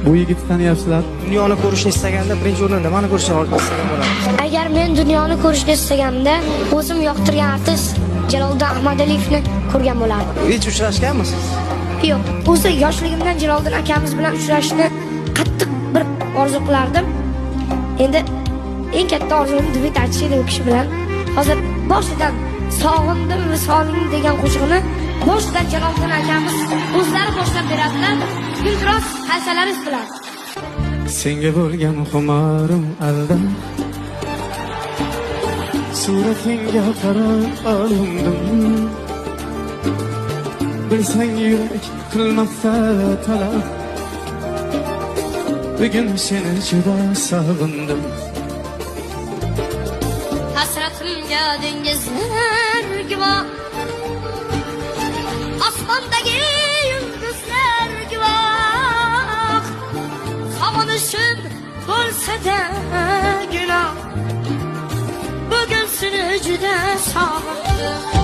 Bu yigitni taniyapsizlar? Dunyoni ko'rishni istaganda birinchi o'rinda meni ko'rishni istagan bo'lardim. Agar men dunyoni ko'rishni istaganimda o'zim yoqtirgan artist Jaloliddin Ahmadaliyevni ko'rgan bo'lardim. Hech uchrashganmisiz? Yo'q, o'zi yoshligimdan Jaloliddin akamiz bilan uchrashishni qattiq bir orzu qilardim. Endi eng katta orzum duet aytish edi u kishi bilan. Hozir boshidan sog'indim visoling degan qo'shig'ini boshidan Jaloliddin akamiz o'zlari boshlab beradilar. Iltimos qaysalaringiz bilan. Senga bo'lgan xumorim aldam, suratingga qarab olindim. Bilsang yurak qilmoqda talab, bugun seni juda sog'indim. Hasratimga dengizlar guvoh, osmondagi yulduzlar guvoh. Sog'inishim bo'lsa-da gunoh, bugun seni juda sog'indim.